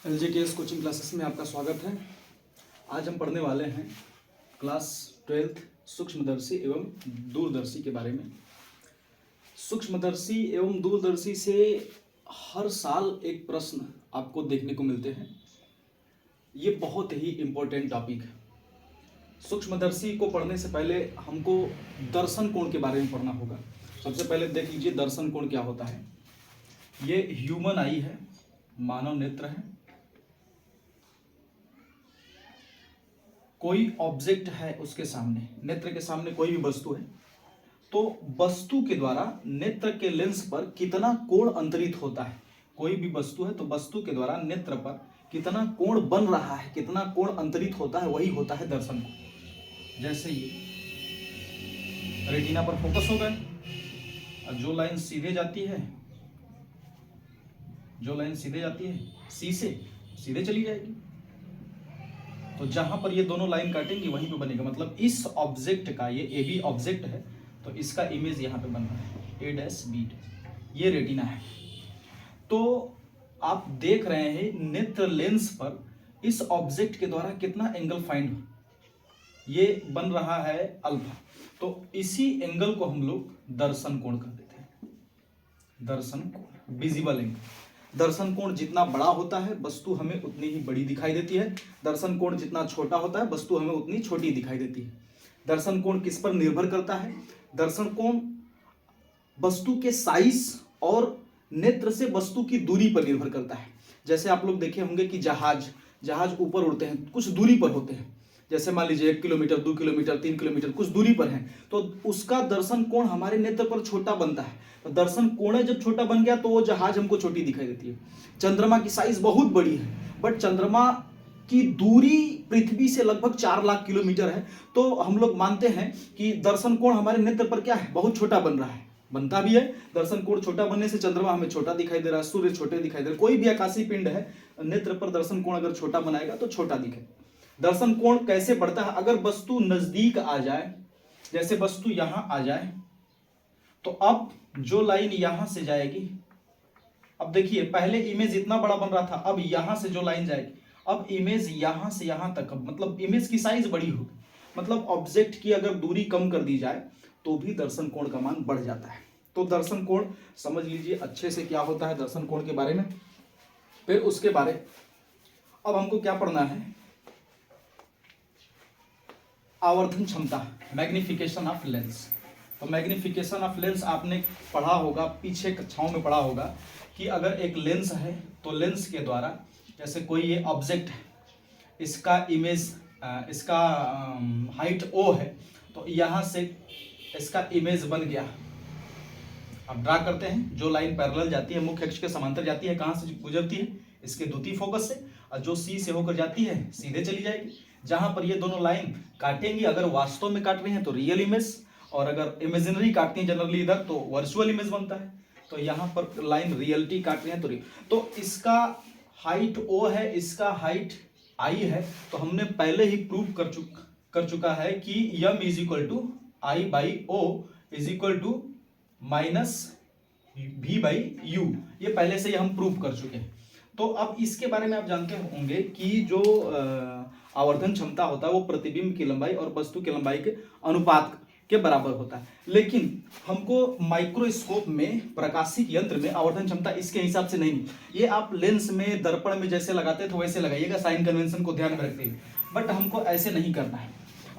LGTS coaching classes में आपका स्वागत है। आज हम पढ़ने वाले हैं क्लास 12th सूक्ष्मदर्शी एवं दूरदर्शी के बारे में। सूक्ष्मदर्शी एवं दूरदर्शी से हर साल एक प्रश्न आपको देखने को मिलते हैं। ये बहुत ही इम्पोर्टेंट टॉपिक है। सूक्ष्मदर्शी को पढ़ने से पहले हमको दर्शन कोण के बारे में पढ़ना होगा। सबसे पहले देख लीजिए दर्शन कोण क्या होता है। ये ह्यूमन आई है, मानव नेत्र है। कोई ऑब्जेक्ट है उसके सामने, नेत्र के सामने कोई भी वस्तु है, तो वस्तु के द्वारा नेत्र के लेंस पर कितना कोण अंतरित होता है। कोई भी वस्तु है तो वस्तु के द्वारा नेत्र पर कितना कोण बन रहा है, कितना कोण अंतरित होता है, वही होता है दर्शन कोण। जैसे ये रेटिना पर फोकस हो गए, जो लाइन सीधे जाती है, सी से सीधे चली जाएगी। तो जहां पर ये दोनों लाइन काटेंगी वहीं पे बनेगा। मतलब इस ऑब्जेक्ट का, ये ए बी ऑब्जेक्ट है तो इसका इमेज यहाँ पे बन रहा है ए डैश बी, ये रेटिना है। तो आप देख रहे हैं नेत्र लेंस पर इस ऑब्जेक्ट के द्वारा कितना एंगल फाइंड हो, ये बन रहा है अल्फा। तो इसी एंगल को हम लोग दर्शन कोण कर देते हैं। दर्शन कोण, विजिबल एंगल। दर्शन कोण जितना बड़ा होता है वस्तु हमें उतनी ही बड़ी दिखाई देती है। दर्शन कोण जितना छोटा होता है वस्तु हमें उतनी छोटी दिखाई देती है। दर्शन कोण किस पर निर्भर करता है? दर्शन कोण वस्तु के साइज और नेत्र से वस्तु की दूरी पर निर्भर करता है। जैसे आप लोग देखे होंगे कि जहाज ऊपर उड़ते हैं, कुछ दूरी पर होते हैं। जैसे मान लीजिए 1 किलोमीटर, 2 किलोमीटर, 3 किलोमीटर कुछ दूरी पर है, तो उसका दर्शन कोण हमारे नेत्र पर छोटा बनता है। तो दर्शन कोण जब छोटा बन गया तो वो जहाज हमको छोटी दिखाई देती है। चंद्रमा की साइज बहुत बड़ी है, बट चंद्रमा की दूरी पृथ्वी से लगभग 4 लाख किलोमीटर है। तो हम लोग मानते हैं कि दर्शन कोण हमारे नेत्र पर क्या है, बहुत छोटा बन रहा है, बनता भी है। दर्शन कोण छोटा बनने से चंद्रमा हमें छोटा दिखाई दे रहा है, सूर्य छोटे दिखाई दे रहा है। कोई भी आकाशीय पिंड है, नेत्र पर दर्शन कोण अगर छोटा बनाएगा तो छोटा दिखे। दर्शन कोण कैसे बढ़ता है? अगर वस्तु नजदीक आ जाए, जैसे वस्तु यहां आ जाए, तो अब जो लाइन यहां से जाएगी, अब देखिए पहले इमेज इतना बड़ा बन रहा था, अब यहां से जो लाइन जाएगी, अब इमेज यहां से यहां तक, मतलब इमेज की साइज बड़ी होगी। मतलब ऑब्जेक्ट की अगर दूरी कम कर दी जाए तो भी दर्शन कोण का मान बढ़ जाता है। तो दर्शन कोण समझ लीजिए अच्छे से क्या होता है दर्शन कोण के बारे में। फिर उसके बारे अब हमको क्या पढ़ना है, आवर्धन क्षमता, मैग्निफिकेशन ऑफ लेंस। तो मैग्निफिकेशन ऑफ लेंस आपने पढ़ा होगा, पीछे कक्षाओं में पढ़ा होगा कि अगर एक लेंस है तो लेंस के द्वारा, जैसे कोई ये ऑब्जेक्ट है, इसका इमेज, इसका हाइट ओ है, तो यहाँ से इसका इमेज बन गया। अब ड्रा करते हैं, जो लाइन पैरेलल जाती है, मुख्य अक्ष के समांतर जाती है, कहाँ से गुजरती है, इसके द्वितीय फोकस से, और जो सी से होकर जाती है सीधे चली जाएगी। जहां पर ये दोनों लाइन काटेंगी, अगर वास्तव में काट रही हैं तो रियल इमेज, और अगर इमेजिनरी काटती हैं जनरली इधर तो वर्चुअल इमेज बनता है। तो यहाँ पर लाइन रियलिटी काट रही है तो इसका हाइट ओ है, इसका हाइट आई है। तो हमने पहले ही प्रूव कर चुका है कि m is equal to I by O is equal to minus v by U. ये पहले से ही हम प्रूव कर चुके हैं। तो अब इसके बारे में आप जानते होंगे कि जो आवर्धन क्षमता होता है वो प्रतिबिंब की लंबाई और वस्तु की लंबाई के अनुपात के बराबर होता है। लेकिन हमको माइक्रोस्कोप में, प्रकाशिक यंत्र में आवर्धन क्षमता इसके हिसाब से नहीं, ये आप लेंस में, दर्पण में जैसे लगाते थे वैसे लगाइएगा, साइन कन्वेंशन को ध्यान में रखते हुए। बट हमको ऐसे नहीं करना है।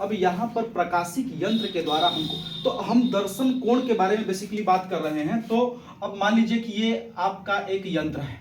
अब यहाँ पर प्रकाशिक यंत्र के द्वारा हमको, तो हम दर्शन कोण के बारे में बेसिकली बात कर रहे हैं। तो अब मान लीजिए कि ये आपका एक यंत्र है,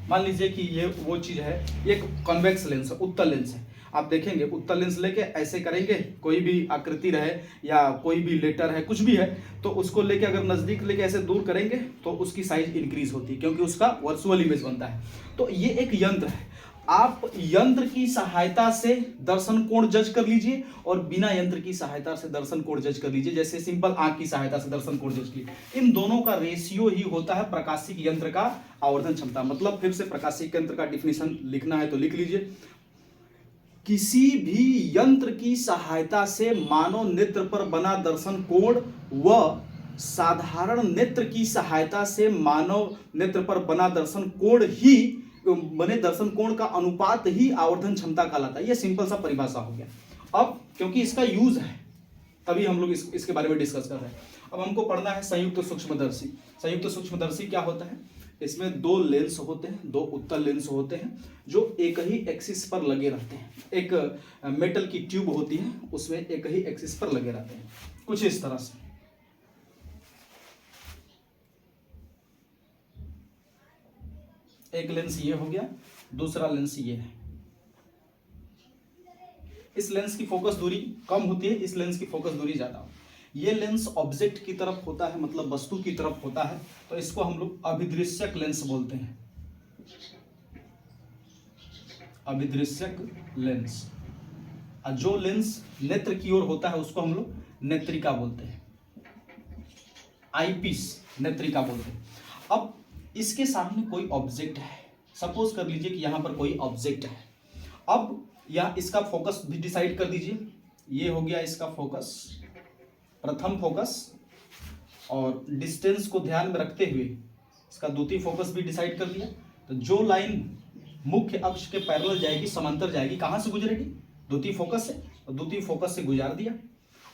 मान लीजिए कि ये वो चीज है, एक कॉन्वेक्स लेंस है, उत्तल लेंस है। आप देखेंगे उत्तल लेंस लेके ऐसे करेंगे, कोई भी आकृति रहे या कोई भी लेटर है, कुछ भी है, तो उसको लेके अगर नजदीक लेके ऐसे दूर करेंगे तो उसकी साइज इंक्रीज होती है, क्योंकि उसका वर्चुअल इमेज बनता है। तो ये एक यंत्र है। आप यंत्र की सहायता से दर्शन कोण जज कर लीजिए और बिना यंत्र की सहायता से दर्शन कोण जज कर लीजिए। जैसे सिंपल आंख की सहायता से दर्शन कोण जज कीजिए। इन दोनों का रेशियो ही होता है प्रकाशिक यंत्र का आवर्धन क्षमता। मतलब फिर से प्रकाशिक यंत्र का डिफिनेशन लिखना है तो लिख लीजिए, किसी भी यंत्र की सहायता से मानव नेत्र पर बना दर्शन कोण व साधारण नेत्र की सहायता से मानव नेत्र पर बना दर्शन कोण ही बने दर्शन कोण का अनुपात ही आवर्धन क्षमता कहलाता है। ये सिंपल सा परिभाषा हो गया। अब क्योंकि इसका यूज है तभी हम लोग इसके बारे में डिस्कस कर रहे हैं। अब हमको पढ़ना है संयुक्त सूक्ष्मदर्शी। संयुक्त सूक्ष्मदर्शी क्या होता है? इसमें दो लेंस होते हैं, दो उत्तल लेंस होते हैं जो एक ही एक्सिस पर लगे रहते हैं। एक मेटल की ट्यूब होती है, उसमें एक ही एक्सिस पर लगे रहते हैं, कुछ इस तरह से। एक लेंस ये हो गया, दूसरा लेंस ये है। इस लेंस की फोकस दूरी कम होती है, इस लेंस की फोकस दूरी ज्यादा होती है। ये लेंस ऑब्जेक्ट की तरफ होता है, मतलब वस्तु की तरफ होता है, तो इसको हम लोग अभिदृश्यक लेंस बोलते हैं। अभिदृश्यक लेंस। और जो लेंस नेत्र की ओर होता है उसको हम लोग नेत्रिका बोलते हैं, आईपीस नेत्रिका बोलते हैं। अब इसके सामने कोई ऑब्जेक्ट है, सपोज कर लीजिए कि यहां पर कोई ऑब्जेक्ट है। अब या इसका फोकस भी डिसाइड कर दीजिए। ये हो गया इसका फोकस, प्रथम फोकस, और डिस्टेंस को ध्यान में रखते हुए इसका द्वितीय फोकस भी डिसाइड कर दिया। तो जो लाइन मुख्य अक्ष के पैरेलल जाएगी, समांतर जाएगी, कहां से गुजरेगी? द्वितीय फोकस से। तो द्वितीय फोकस से गुजार दिया।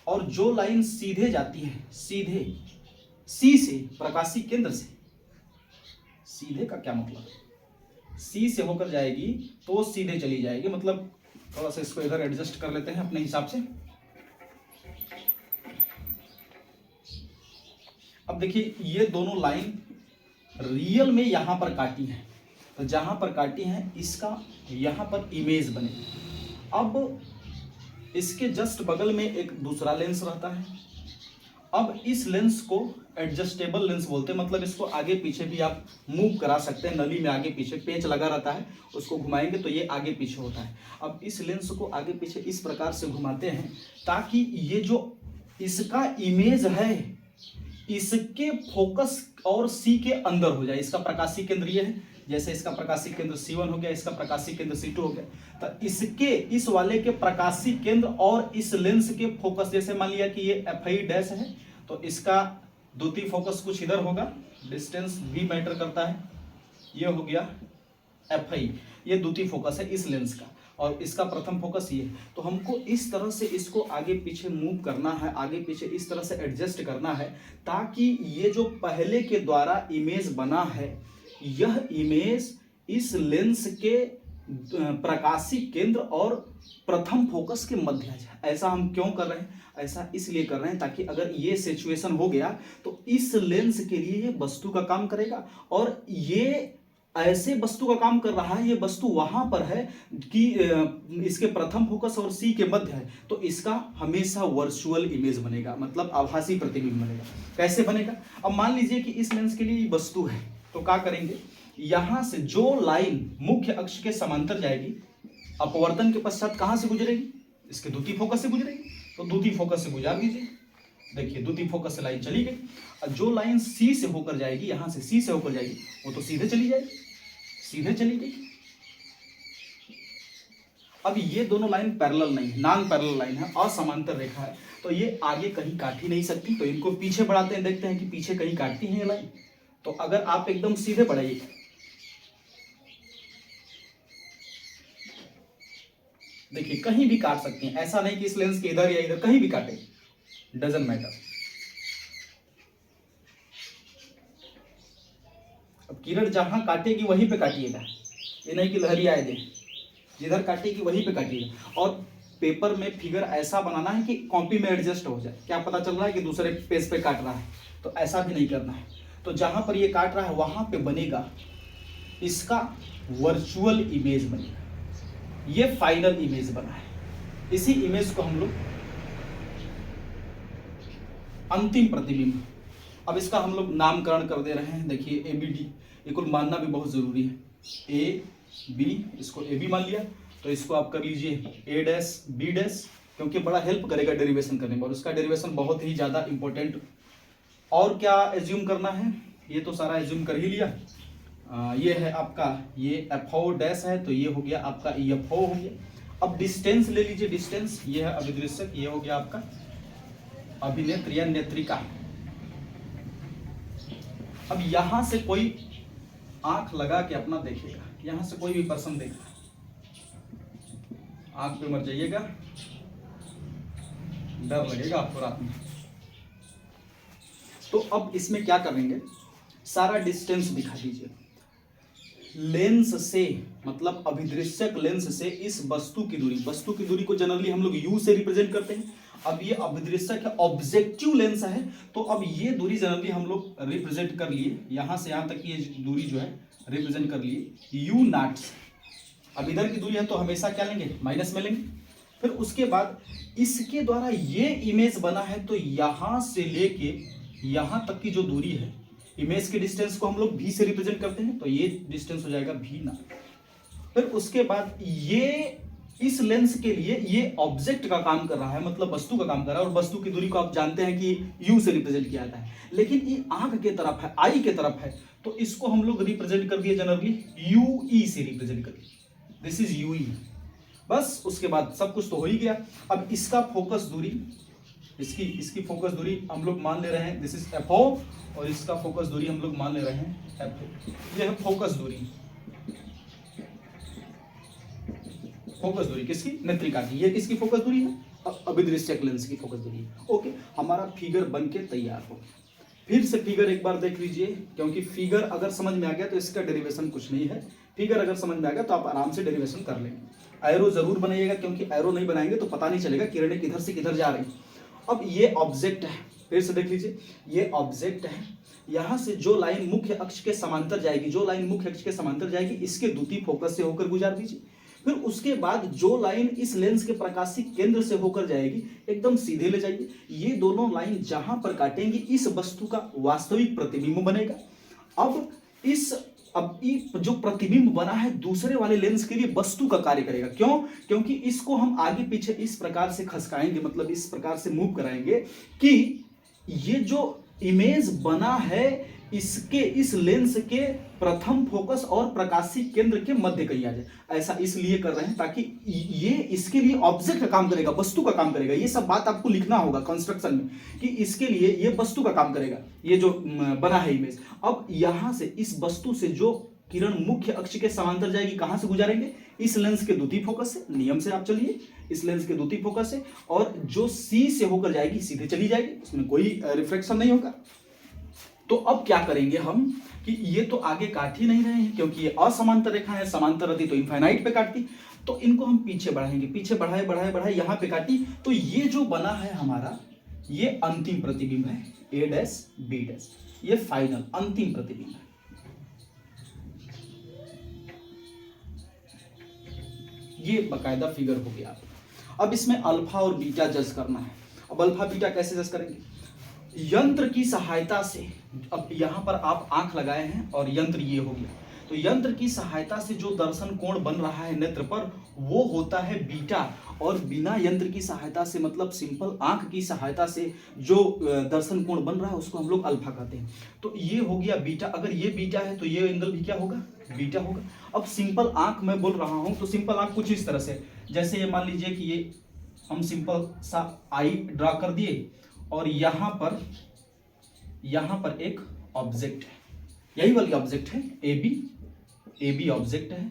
और जो लाइन सीधे जाती है, सीधे सी से, प्रकाशी केंद्र से, सीधे का क्या मतलब? सी से होकर जाएगी तो सीधे चली जाएगी। मतलब थोड़ा सा इसको इधर एडजस्ट कर लेते हैं अपने हिसाब से। अब देखिए ये दोनों लाइन रियल में यहां पर काटी है, तो जहां पर काटी है इसका यहां पर इमेज बने। अब इसके जस्ट बगल में एक दूसरा लेंस रहता है। अब इस लेंस को एडजस्टेबल लेंस बोलते हैं, मतलब इसको आगे पीछे भी आप मूव करा सकते हैं। नली में आगे पीछे पेंच लगा रहता है, उसको घुमाएंगे तो ये आगे पीछे होता है। अब इस लेंस को आगे पीछे इस प्रकार से घुमाते हैं ताकि ये जो इसका इमेज है इसके फोकस और सी के अंदर हो जाए। इसका प्रकाशी केंद्र ये है, जैसे इसका प्रकाशी केंद्र C1 हो गया, इसका प्रकाशी केंद्र C2 हो गया। तो इसके इस वाले के प्रकाशी केंद्र और इस लेंस के फोकस, जैसे मान लिया कि ये FI डैश है तो इसका द्वितीय फोकस कुछ इधर होगा, डिस्टेंस भी मैटर करता है। ये हो गया FI, ये द्वितीय फोकस है इस लेंस का, और इसका प्रथम फोकस ये। तो हमको इस तरह से इसको आगे पीछे मूव करना है, आगे पीछे इस तरह से एडजस्ट करना है ताकि ये जो पहले के द्वारा इमेज बना है, यह इमेज इस लेंस के प्रकाशी केंद्र और प्रथम फोकस के मध्य आ जाए। ऐसा हम क्यों कर रहे हैं? ऐसा इसलिए कर रहे हैं ताकि अगर ये सिचुएशन हो गया तो इस लेंस के लिए ये वस्तु का काम करेगा, और ये ऐसे वस्तु का काम कर रहा है, ये वस्तु वहां पर है कि इसके प्रथम फोकस और सी के मध्य है, तो इसका हमेशा वर्चुअल इमेज बनेगा, मतलब आभासी प्रतिबिंब बनेगा। कैसे बनेगा? अब मान लीजिए कि इस लेंस के लिए वस्तु है, तो क्या करेंगे? यहां से जो लाइन मुख्य अक्ष के समांतर जाएगी, अपवर्तन के पश्चात कहां से गुजरेगी? इसके द्वितीय फोकस से गुजरेगी। तो द्वितीय फोकस से गुजार दीजिए। देखिए द्वितीय फोकस से लाइन चली गई, और जो लाइन सी से होकर जाएगी, यहां से सी से होकर जाएगी, वो तो सीधे चली जाएगी, सीधे चली गई। अब ये दोनों लाइन पैरेलल नहीं है, नॉन पैरेलल लाइन है, असमांतर रेखा है, तो ये आगे कहीं काट ही नहीं सकती। तो इनको पीछे बढ़ाते हैं, देखते हैं कि पीछे कहीं काटती है ये लाइन। तो अगर आप एकदम सीधे बढ़ाइए, देखिए कहीं भी काट सकते हैं, ऐसा नहीं कि इस लेंस के इधर या इधर, कहीं भी काटे, डजंट मैटर। अब किरण जहां काटेगी वहीं पे काटिएगा, ये नहीं कि लहरियाए दे, जिधर काटेगी वहीं पे काटिएगा। और पेपर में फिगर ऐसा बनाना है कि कॉपी में एडजस्ट हो जाए। क्या पता चल रहा है कि दूसरे पेज पे काट रहा है, तो ऐसा भी नहीं करना है। तो जहां पर ये काट रहा है वहां पे बनेगा इसका वर्चुअल इमेज बनेगा, ये फाइनल इमेज बना है। इसी इमेज को हम लोग अंतिम प्रतिबिंब, अब इसका हम लोग नामकरण कर दे रहे हैं। देखिए ABD, ये कुल मानना भी बहुत जरूरी है। AB, इसको AB मान लिया, तो इसको आप कर लीजिए A डैश B डैश, क्योंकि बड़ा हेल्प करेगा डेरिवेशन करने में, और उसका डेरिवेशन बहुत ही ज्यादा इंपॉर्टेंट। और क्या एज्यूम करना है? ये तो सारा एज्यूम कर ही लिया। ये है आपका, ये FO डैश है, तो ये हो गया आपका EFO हो गया। अब डिस्टेंस ले लीजिए, डिस्टेंस ये है अभिदृश्यक, ये हो गया आपका अभिनेत्र या नेत्रिका। अब यहां से कोई आंख लगा के अपना देखेगा, यहां से कोई भी पर्सन देख, आंख पे मर जाइएगा, डर लगेगा आपको रात में। तो अब इसमें क्या करेंगे, सारा डिस्टेंस दिखा दीजिए। लेंस से मतलब अभिदृश्यक लेंस से इस वस्तु की दूरी, वस्तु की दूरी को जनरली हम लोग यू से रिप्रेजेंट करते हैं। अब ये अभिदृश्यक है, ऑब्जेक्टिव लेंस है, तो अब ये दूरी जनरली हम लोग रिप्रेजेंट कर लिए, यहां से यहां तक की ये दूरी जो है रिप्रेजेंट कर लिए यू नॉट से। अब इधर की दूरी है तो हमेशा क्या लेंगे, माइनस में लेंगे। फिर उसके बाद इसके द्वारा ये इमेज बना है, तो यहां से लेके यहां तक की जो दूरी है, इमेज के डिस्टेंस को हम लोग भी से रिप्रेजेंट करते हैं, तो ये डिस्टेंस हो जाएगा भी ना। फिर उसके बाद ये इस लेंस के लिए ये ऑब्जेक्ट का काम कर रहा है, मतलब वस्तु का काम कर रहा है, और वस्तु की दूरी को आप जानते हैं कि यू से रिप्रेजेंट किया जाता है। लेकिन ये आंख के तरफ है, आई के तरफ है, तो इसको हम लोग रिप्रेजेंट कर दिए जनरली यू ई से रिप्रेजेंट कर दिए, दिस इज यू ई। बस उसके बाद सब कुछ तो हो ही गया। अब इसका फोकस दूरी, इसकी फोकस दूरी हम लोग मान ले रहे हैं दिस इज एफ ओ, और इसका फोकस दूरी हम लोग मान ले रहे हैं एफ ओ। ये है फोकस दूरी, फोकस दूरी किसकी, नेत्रिका की। ये किसकी फोकस दूरी है, अभिदृश्यक लेंस की फोकस दूरी है। ओके, हमारा फिगर बन के तैयार हो गया। फिर से फिगर एक बार देख लीजिए, क्योंकि फिगर अगर समझ में आ गया तो इसका डेरिवेशन कुछ नहीं है। फिगर अगर समझ में आ गया तो आप आराम से डेरिवेशन कर लेंगे। एरो जरूर बनाइएगा, क्योंकि एरो नहीं बनाएंगे तो पता नहीं चलेगा किरणें किधर से किधर जा रही। अब ये ऑब्जेक्ट है, फिर से देख लीजिए, ये ऑब्जेक्ट है। यहां से जो लाइन मुख्य अक्ष के समांतर जाएगी, जो लाइन मुख्य अक्ष के समांतर जाएगी, इसके द्वितीय फोकस से होकर गुजार दीजिए। फिर उसके बाद जो लाइन इस लेंस के प्रकाशिक केंद्र से होकर जाएगी, एकदम सीधे ले जाइए। ये दोनों लाइन जहां पर काटेंगी, इस वस्तु का वास्तविक प्रतिबिंब बनेगा। अब ये जो प्रतिबिंब बना है दूसरे वाले लेंस के लिए वस्तु का कार्य करेगा। क्यों? क्योंकि इसको हम आगे पीछे इस प्रकार से खसकाएंगे, मतलब इस प्रकार से मूव कराएंगे कि ये जो इमेज बना है इसके इस लेंस के प्रथम फोकस और प्रकाशिक केंद्र के मध्य कहीं आ जाए। ऐसा इसलिए कर रहे हैं ताकि ये इसके लिए ऑब्जेक्ट का काम करेगा, वस्तु का काम करेगा। ये सब बात आपको लिखना होगा कंस्ट्रक्शन में कि इसके लिए ये वस्तु का काम करेगा, ये जो बना है इमेज। अब यहां से इस वस्तु से जो किरण मुख्य अक्ष के समांतर जाएगी, कहां से गुजारेंगे, इस लेंस के द्वितीय फोकस से। नियम से आप चलिए, इस लेंस के द्वितीय फोकस से, और जो सी से होकर जाएगी सीधे चली जाएगी, उसमें कोई रिफ्लेक्शन नहीं होगा। तो अब क्या करेंगे हम कि ये तो आगे काट ही नहीं रहे हैं, क्योंकि ये असमांतर रेखा है, समांतर रहती तो इनफाइनाइट पे काटती। तो इनको हम पीछे बढ़ाएंगे, पीछे बढ़ाए बढ़ाए बढ़ाए यहां पे काटी, तो ये जो बना है हमारा, ये अंतिम प्रतिबिंब है, ए डैश बी डैश, ये फाइनल अंतिम प्रतिबिंब है। ये बकायदा फिगर हो गया। अब इसमें अल्फा और बीटा जज करना है। अब अल्फा बीटा कैसे जज करेंगे, यंत्र की सहायता से। अब यहां पर आप आंख लगाए हैं और यंत्र ये हो गया, तो यंत्र की सहायता से जो दर्शन कोण बन रहा है नेत्र पर, वो होता है बीटा। और बिना यंत्र की सहायता से, मतलब सिंपल आंख की सहायता से जो दर्शन कोण बन रहा है, उसको हम लोग अल्फा कहते हैं। तो ये हो गया बीटा। अगर ये बीटा है तो ये एंगल भी क्या होगा, बीटा होगा। अब सिंपल आंख मैं बोल रहा हूं, तो सिंपल आंख कुछ इस तरह से, जैसे ये मान लीजिए कि ये हम सिंपल सा आई ड्रा कर दिए, और यहां पर एक ऑब्जेक्ट है, यही वाली ऑब्जेक्ट है, ए बी ऑब्जेक्ट है।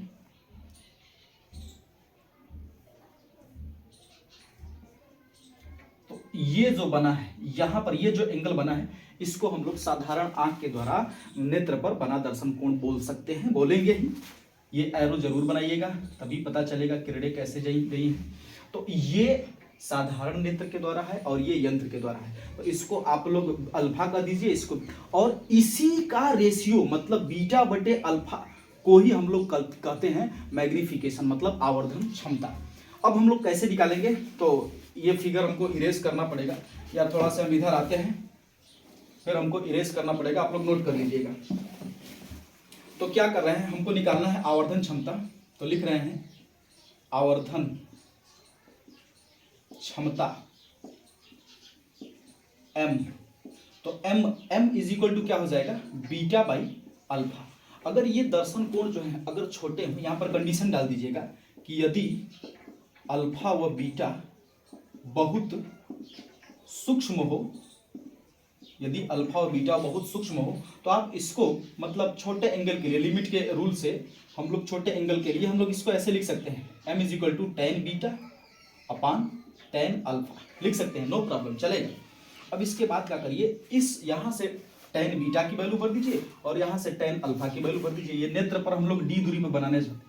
तो ये जो बना है यहां पर, ये जो एंगल बना है, इसको हम लोग साधारण आंख के द्वारा नेत्र पर बना दर्शन कोण बोल सकते हैं, बोलेंगे ही। ये एरो जरूर बनाइएगा, तभी पता चलेगा किरणें कैसे गई हैं। तो ये साधारण नेत्र के द्वारा है और ये यंत्र के द्वारा है, तो इसको आप लोग अल्फा का दीजिए इसको। और इसी का रेशियो, मतलब बीटा बटे अल्फा को ही हम लोग कहते हैं मैग्निफिकेशन, मतलब आवर्धन क्षमता। अब हम लोग कैसे निकालेंगे, तो ये फिगर हमको इरेज करना पड़ेगा, या थोड़ा सा हम इधर आते हैं, फिर हमको इरेज करना पड़ेगा, आप लोग नोट कर लीजिएगा। तो क्या कर रहे हैं, हमको निकालना है आवर्धन क्षमता। तो लिख रहे हैं आवर्धन क्षमता m। तो m इज इक्वल टू क्या हो जाएगा, बीटा बाई अल्फा। अगर ये दर्शन कोण जो है अगर छोटे हो, यहां पर कंडीशन डाल दीजिएगा कि यदि अल्फा व बीटा बहुत सूक्ष्म हो, यदि अल्फा और बीटा बहुत सूक्ष्म हो तो आप इसको मतलब छोटे एंगल के लिए, लिमिट के रूल से हम लोग छोटे एंगल के लिए हम लोग इसको ऐसे लिख सकते हैं, m is equal to tan beta upon tan alpha लिख सकते हैं, नो प्रॉब्लम, चलेगा। अब इसके बाद क्या करिए, इस यहाँ से टेन बीटा की वैल्यू भर दीजिए और यहाँ से टेन अल्फा की वैल्यू भर दीजिए। ये नेत्र पर हम लोग डी दूरी पर बनाने चाहते हैं,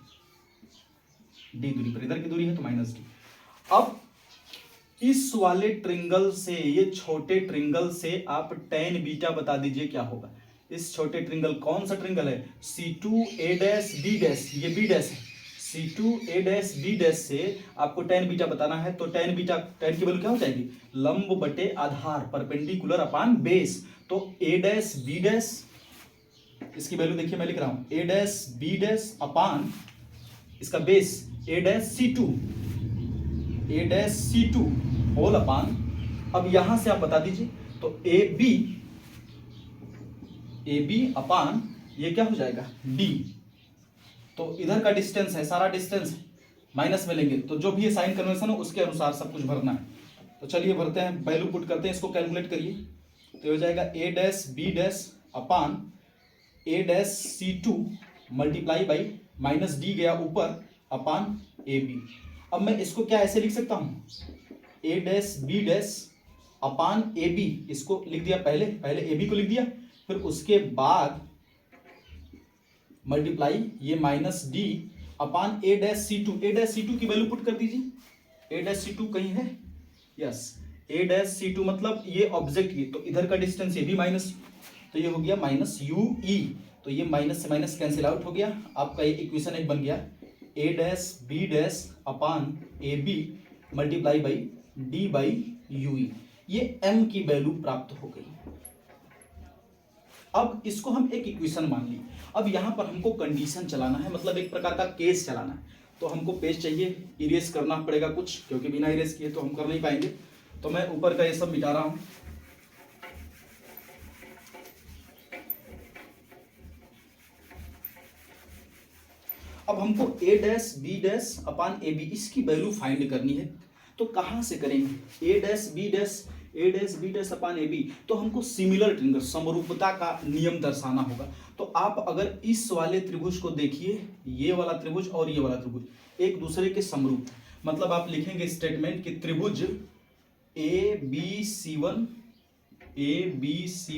डी दूरी पर, इधर की दूरी है तो माइनस डी। अब इस वाले ट्रिंगल से, ये छोटे ट्रिंगल से आप टेन बीटा बता दीजिए क्या होगा। इस छोटे ट्रिंगल, कौन सा ट्रिंगल है, C2A डैश B डैश, ये B डैश है, C2A डैश B डैश से आपको टेन बीटा बताना है। तो टेन बीटा, टेन की वैल्यू क्या हो जाएगी, लंब बटे आधार, परपेंडिकुलर अपान बेस। तो A डैश B डैश, इसकी वैल्यू देखिए मैं लिख रहा हूं, A dash B dash upon इसका base A dash C2 whole upon, अब यहां से आप बता दीजिए तो ए बी अपान ये क्या हो जाएगा डी। तो इधर का डिस्टेंस है, सारा डिस्टेंस माइनस में लेंगे तो जो भी ये साइन कन्वेंशन हो उसके अनुसार सब कुछ भरना है। तो चलिए भरते हैं, वैल्यू पुट करते हैं, इसको कैलकुलेट करिए। तो हो जाएगा A dash B dash upon A dash C2 multiply by minus D गया ऊपर अपान ए बी। अब मैं इसको क्या ऐसे लिख सकता हूं, A dash B dash upon A B, इसको लिख दिया पहले ए बी को लिख दिया, फिर उसके बाद मल्टीप्लाई ये minus D upon A dash C2। A dash C2 की वैल्यू पुट कर दीजिए, ए डैश C2 कहीं है, यस, ए डैश C2 मतलब ये ऑब्जेक्ट की, तो इधर का डिस्टेंस ये भी माइनस, तो ये हो गया माइनस UE। तो ये माइनस से माइनस कैंसिल आउट हो गया, आपका ये इक्वेशन एक बन गया, A dash B dash upon A B multiply by D by UE। ये m की वैल्यू प्राप्त हो गई। अब इसको हम एक इक्वेशन मान ली। अब यहां पर हमको कंडीशन चलाना है, मतलब एक प्रकार का केस चलाना है। तो हमको पेज चाहिए, इरेज करना पड़ेगा कुछ, क्योंकि बिना इरेज किए तो हम कर नहीं पाएंगे। तो मैं ऊपर का ये सब मिटा रहा हूं। अब हमको A dash B dash upon A B इसकी वैल्यू फाइंड करनी है। तो कहां से करेंगे, A dash B dash upon A B, तो हमको सिमिलर ट्रिंगल, समरूपता का नियम दर्शाना होगा। तो आप अगर इस वाले त्रिभुज को देखिए, ये वाला त्रिभुज और ये वाला त्रिभुज एक दूसरे के समरूप, मतलब आप लिखेंगे स्टेटमेंट कि त्रिभुज ए बी सी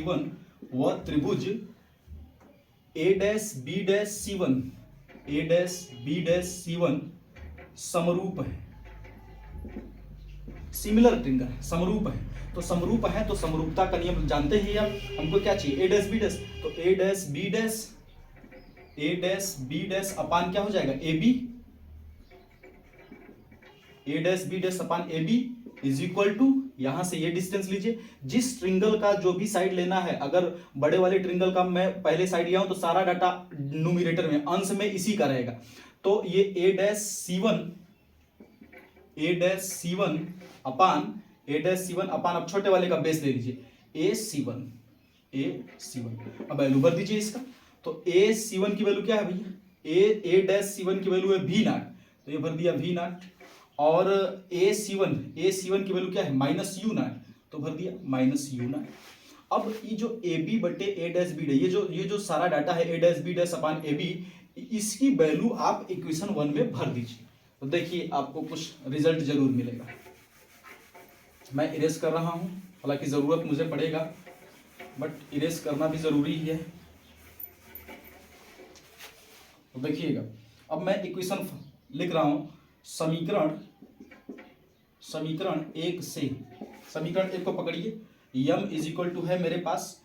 वन व त्रिभुज ए dash B dash C one समरूप है, सिमिलर ट्रिंगल, समरूप है। तो समरूप है तो समरूपता का नियम जानते ही आप, हमको क्या चाहिए, ए डैश बी डैश, तो A dash B dash upon क्या हो जाएगा A dash B dash upon A B is equal to, यहां से ये डिस्टेंस लीजिए, जिस ट्रिंगल का जो भी साइड लेना है, अगर बड़े वाले ट्रिंगल का मैं पहले साइड लिया हूं तो सारा डाटा न्यूमरेटर में, अंश में इसी का रहेगा। तो ये ए डैश सी वन अपान अब छोटे वाले का बेस ले लीजिए ए सी वन। अब वैल्यू भर दीजिए इसका। तो ए सी वन की वैल्यू क्या है भैया, ए डैश सी वन की वैल्यू है V0, तो ये भर दिया V0। और ए सी वन की वैल्यू क्या है माइनस U0, तो भर दिया माइनस U0। अब ये जो ए बी बटे ए डैश बी, ये जो सारा डाटा है A dash B dash upon A B, इसकी वैल्यू आप इक्वेशन 1 में भर दीजिए। तो देखिए आपको कुछ रिजल्ट जरूर मिलेगा। मैं इरेज कर रहा हूं, हालांकि जरूरत मुझे पड़ेगा, बट इरेज करना भी जरूरी ही है। तो देखिएगा, अब मैं इक्वेशन लिख रहा हूं, समीकरण एक से, समीकरण एक को पकड़िए, m इज इक्वल टू है मेरे पास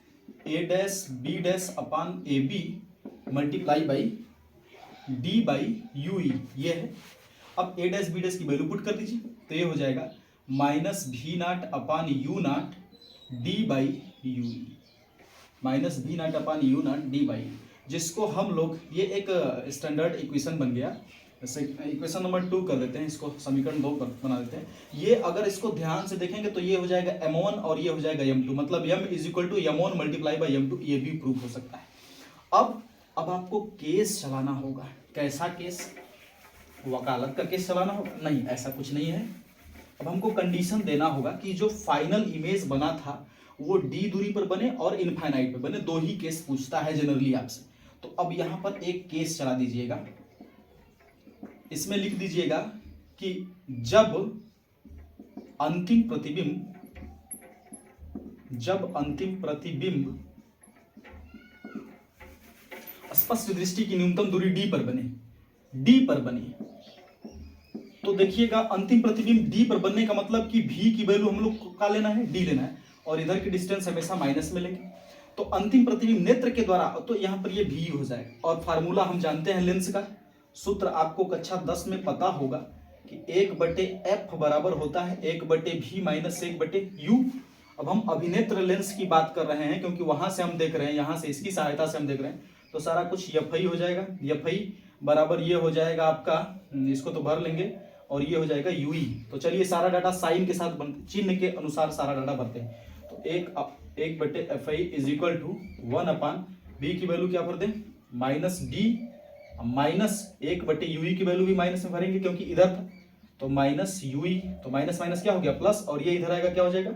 A dash B dash upon A B multiply by D by UE, ये है। अब ए डैश बी डैश की वैल्यू पुट कर दीजिए, तो ये हो जाएगा minus V0 upon U0 D by UE, minus V0 upon U0 D by, जिसको हम लोग, ये एक स्टैंडर्ड इक्वेशन बन गया। जैसे इक्वेशन नंबर 2 कर देते हैं, इसको समीकरण 2 बना देते हैं। ये अगर इसको ध्यान से देखेंगे तो ये हो जाएगा M1 और ये हो जाएगा M2, मतलब m is equal to M1 multiply by M2, ये भी प्रूफ हो सकता है। अब आपको केस चलाना होगा। कैसा केस, वकालत का केस चलाना होगा? नहीं, ऐसा कुछ नहीं है। अब हमको कंडीशन देना होगा कि जो फाइनल इमेज बना था वो डी दूरी पर बने और इनफाइनाइट पे बने, दो ही केस पूछता है जनरली आपसे। तो अब यहां पर एक केस चला दीजिएगा, इसमें लिख दीजिएगा कि जब अंतिम प्रतिबिंब स्पष्ट दृष्टि की न्यूनतम दूरी डी पर बने, तो देखिएगा अंतिम प्रतिबिंब डी पर बनने का मतलब कि v की वैल्यू हम लोग को क्या लेना है, डी लेना है, और इधर की डिस्टेंस हमेशा माइनस में लेंगे। तो अंतिम प्रतिबिंब नेत्र के द्वारा, तो यहां पर ये v हो जाएगा, और फार्मूला हम जानते हैं लेंस का, सूत्र आपको कक्षा 10 में पता होगा कि 1/f बराबर होता है 1/v माइनस 1/u। अब हम अभिनेत्र लेंस की बात कर रहे हैं, क्योंकि वहां से हम देख रहे हैं, यहां से इसकी सहायता से हम देख रहे हैं, तो सारा कुछ एफ हो जाएगा, एफ बराबर ये हो जाएगा आपका, इसको तो भर लेंगे, और ये हो जाएगा यूई। तो चलिए सारा डाटा साइन के साथ चिन्ह के अनुसार सारा डाटा भरते हैं। तो 1/f is equal to 1/v की वैल्यू क्या भर दें, माइनस डी, माइनस 1/ui की वैल्यू भी माइनस में भरेंगे क्योंकि इधर था, तो माइनस ui, तो माइनस माइनस क्या हो गया प्लस, और ये इधर आएगा क्या हो जाएगा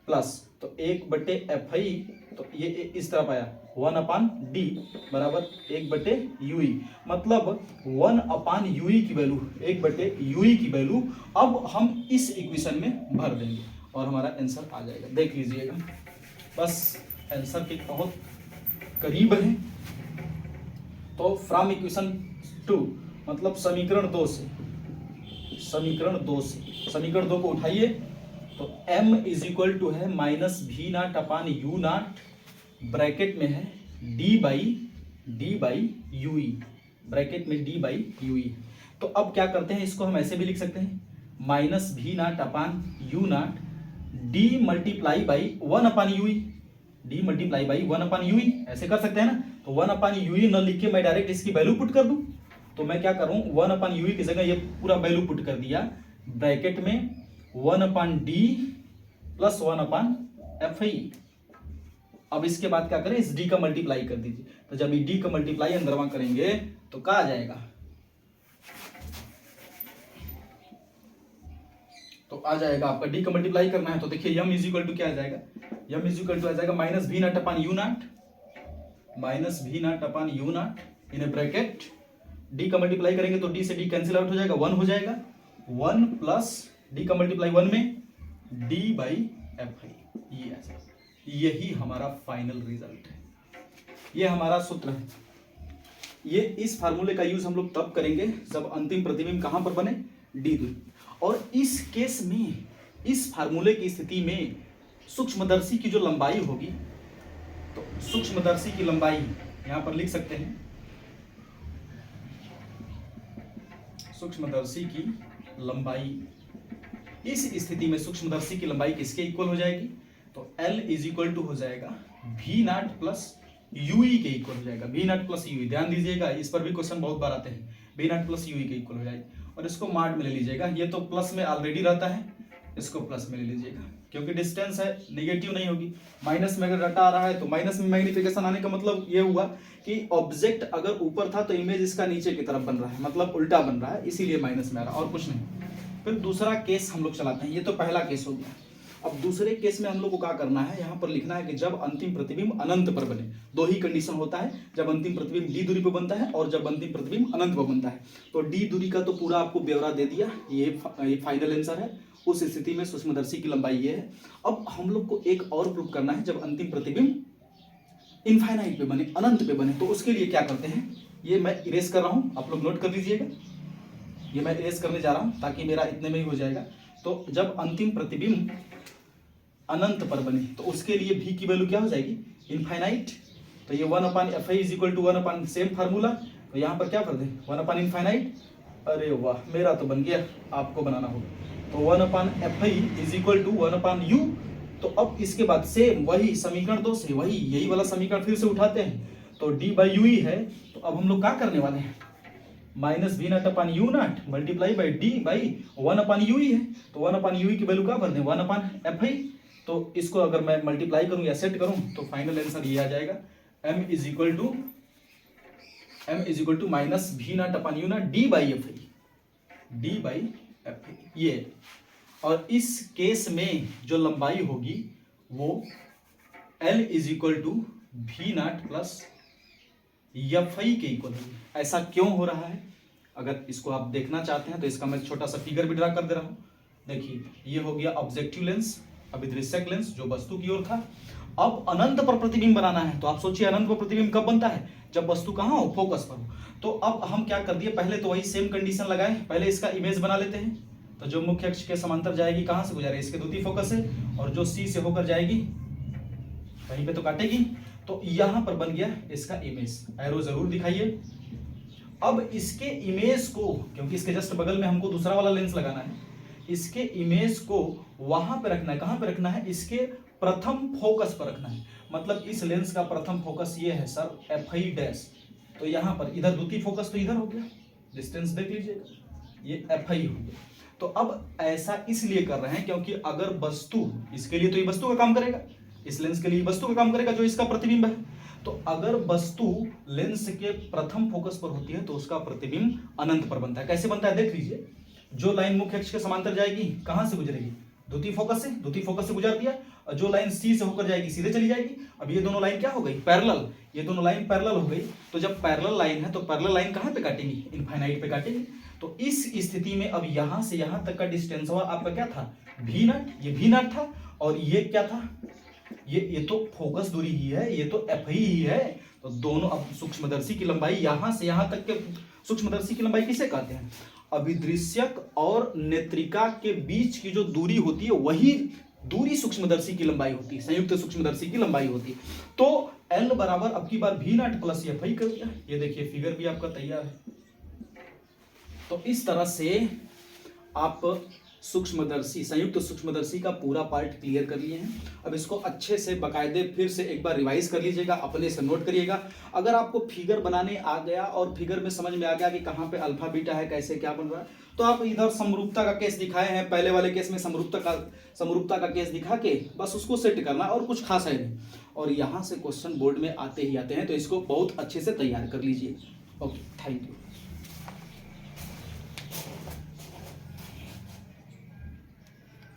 प्लस, तो 1/fi, तो ये इस तरफ आया 1/d बराबर 1/ui, मतलब 1/ui की वैल्यू 1/ui की वैल्यू अब हम इस इक्वेशन में भर देंगे और हमारा आंसर आ जाएगा। देख लीजिएगा, बस आंसर के बहुत करीब है। तो फ्रॉम इक्वेशन 2 मतलब समीकरण 2 को उठाइए, तो m इज इक्वल टू है minus v not upon u not, bracket में है d बाई ui, ब्रैकेट में d बाई ui। तो अब क्या करते हैं, इसको हम ऐसे भी लिख सकते हैं, minus v not upon u not d multiply by 1/ui, d multiply by 1/ui, ऐसे कर सकते हैं ना। तो 1/ui न लिख के मैं डायरेक्ट इसकी वैल्यू पुट कर दूं, तो मैं क्या करूं, 1/ui की जगह ये पूरा वैल्यू पुट कर दिया, ब्रैकेट में 1/d प्लस 1/fi। अब इसके बाद क्या करें, इस d का मल्टीप्लाई कर दीजिए, तो जब ये d का मल्टीप्लाई अंदर वहां करेंगे तो क्या आ जाएगा, तो आ जाएगा आपका d का मल्टीप्लाई करना है, तो देखिए m इज इक्वल टू क्या आ जाएगा, m इज इक्वल टू आ जाएगा minus v not upon u not, minus v not upon u not in A bracket, d का मल्टीप्लाई करेंगे तो d से d कैंसिल आउट हो जाएगा, 1 हो जाएगा, 1 प्लस d का मल्टीप्लाई 1 में d बाई एफ आई, यही हमारा फाइनल रिजल्ट है, ये हमारा सूत्र है। ये इस फार्मूले का यूज हम लोग तब करेंगे जब अंतिम प्रतिबिंब कहां पर बने, डी दूरी। और इस केस में, इस फार्मूले की स्थिति में सूक्ष्मदर्शी की जो लंबाई होगी, तो सूक्ष्मदर्शी की लंबाई यहां पर लिख सकते हैं, सूक्ष्मदर्शी की लंबाई, इस स्थिति में सूक्ष्मदर्शी की लंबाई किसके इक्वल हो जाएगी, तो L इज इक्वल टू हो जाएगा v नॉट प्लस ui के इक्वल हो जाएगा, v नॉट प्लस ui, ध्यान दीजिएगा इस पर भी क्वेश्चन बहुत बार आते हैं, v नॉट प्लस ui के इक्वल हो जाएगी, और इसको मार्ट में ले लीजिएगा, ये तो प्लस में ऑलरेडी रहता है, इसको प्लस में ले लीजिएगा क्योंकि डिस्टेंस है, नेगेटिव नहीं होगी। माइनस में अगर डाटा आ रहा है तो माइनस में मैग्निफिकेशन आने का मतलब ये हुआ कि ऑब्जेक्ट अगर ऊपर था तो इमेज इसका नीचे की तरफ बन रहा है, मतलब उल्टा बन रहा है, इसीलिए माइनस में आ रहा है और कुछ नहीं। फिर दूसरा केस हम लोग चलाते हैं, ये तो पहला केस हो गया। अब दूसरे केस में हम लोग को क्या करना है, यहाँ पर लिखना है कि जब अंतिम प्रतिबिंब अनंत पर बने, दो ही कंडीशन होता है, जब अंतिम प्रतिबिंब डी दूरी पर बनता है और जब अंतिम प्रतिबिंब अनंत पर बनता है। तो डी दूरी का तो पूरा आपको ब्यौरा दे दिया, ये फाइनल आंसर है। उस स्थिति में सूक्ष्मदर्शी की लंबाई ये है। अब हम लोग को एक और प्रूफ करना है, जब अंतिम प्रतिबिंब इनफाइनाइट पे बने, अनंत पे बने, तो उसके लिए क्या करते हैं, ये मैं इरेज कर रहा हूँ, आप लोग नोट कर लीजिएगा, ये मैं इरेज करने जा रहा हूँ ताकि मेरा इतने में ही हो जाएगा। तो जब अंतिम प्रतिबिंब अनंत पर बने तो उसके लिए v की वैल्यू क्या हो जाएगी, इनफाइनाइट। तो ये 1/fi is equal to 1/, same formula, तो यहाँ पर क्या कर दें 1/इनफाइनाइट। अरे वाह, मेरा तो बन गया, आपको बनाना होगा। तो 1/fi is equal to 1/u। तो अब इसके बाद सेम वही समीकरण 2 से वही यही वाला समीकरण फिर से उठाते हैं, तो d बाई यू है। तो अब हम लोग क्या करने वाले हैं, minus v not upon U not multiply by D by 1/u है। तो 1/u की वैल्यू क्या भर दें 1/fi। तो इसको अगर मैं मल्टीप्लाई करूं या सेट करूं तो फाइनल आंसर ये आ जाएगा, m is equal to minus v not upon U not D by F I, ये। और इस केस में जो लंबाई होगी वो L is equal to V not plus F I के इक्वल होगी। ऐसा क्यों हो रहा है, अगर इसको आप देखना चाहते हैं तो इसका मैं छोटा सा फिगर भी ड्रा कर दे रहा हूं। देखिए ये हो गया ऑब्जेक्टिव लेंस, अभिदृश्यक लेंस जो वस्तु की ओर था। अब अनंत पर प्रतिबिंब बनाना है, तो आप सोचिए अनंत पर प्रतिबिंब कब बनता है, जब वस्तु कहां हो, फोकस पर हो। तो अब हम क्या कर दिए, पहले तो वही सेम कंडीशन लगाए, पहले इसका इमेज बना लेते हैं। तो जो मुख्य अक्ष के समांतर जाएगी कहां से गुजरेगी, इसके द्वितीय फोकस से, और जो सी से होकर जाएगी वहीं पे तो काटेगी। तो यहां पर बन गया इसका इमेज, एरो जरूर दिखाइए। अब इसके इमेज को, क्योंकि इसके जस्ट बगल में हमको दूसरा वाला लेंस लगाना है, इसके इमेज को वहां पे रखना है, कहां पे रखना है, इसके प्रथम फोकस पर रखना है। मतलब इस लेंस का प्रथम फोकस ये है सर एफ आई डैश, तो यहां पर इधर द्वितीय फोकस तो इधर हो गया, डिस्टेंस देख लीजिएगा, ये एफ आई हो गया। तो अब ऐसा इसलिए कर रहे हैं क्योंकि अगर वस्तु, इसके लिए तो ये वस्तु का काम करेगा, इस लेंस के लिए वस्तु का काम करेगा जो इसका प्रतिबिंब है। तो अगर वस्तु लेंस के प्रथम फोकस पर होती है तो उसका प्रतिबिंब अनंत पर बनता है। कैसे बनता है देख लीजिए, जो लाइन मुख्य अक्ष के समांतर जाएगी कहां से गुजरेगी, द्वितीय फोकस से, द्वितीय फोकस से गुजर दिया, और जो लाइन सी से होकर जाएगी सीधे चली जाएगी। अब ये दोनों लाइन क्या हो गई, पैरेलल, ये दोनों लाइन पैरेलल हो गई। तो जब पैरेलल लाइन है तो पैरेलल लाइन कहां पे काटेंगी, इनफाइनाइट पे काटेंगी। तो इस स्थिति में अब यहां से यहां तक का डिस्टेंस आपका क्या था, वी नॉट, ये वी नॉट था, और ये क्या था, ये तो फोकस दूरी ही है, ये तो एफ ही है। तो दोनों, अब सूक्ष्मदर्शी की लंबाई यहां से यहां तक के, सूक्ष्मदर्शी की लंबाई किसे कहते हैं, अभिदृश्यक और नेत्रिका के बीच की जो दूरी होती है वही दूरी सूक्ष्मदर्शी की लंबाई होती है, संयुक्त सूक्ष्मदर्शी की लंबाई होती है। तो L बराबर अब की बार V not plus F I कर दिया। ये देखिए फिगर भी आपका तैयार है। तो इस तरह से आप सूक्ष्मदर्शी, संयुक्त सूक्ष्मदर्शी का पूरा पार्ट क्लियर कर लिए हैं। अब इसको अच्छे से बाकायदे फिर से एक बार रिवाइज कर लीजिएगा, अपने से नोट करिएगा। अगर आपको फिगर बनाने आ गया और फिगर में समझ में आ गया कि कहाँ पे अल्फा बीटा है, कैसे क्या बन रहा है, तो आप इधर समरूपता का केस दिखाए हैं, पहले वाले केस में समरूपता का केस दिखा के बस उसको सेट करना, और कुछ खास है नहीं। और यहाँ से क्वेश्चन बोर्ड में आते ही आते हैं, तो इसको बहुत अच्छे से तैयार कर लीजिए। Okay, thank you.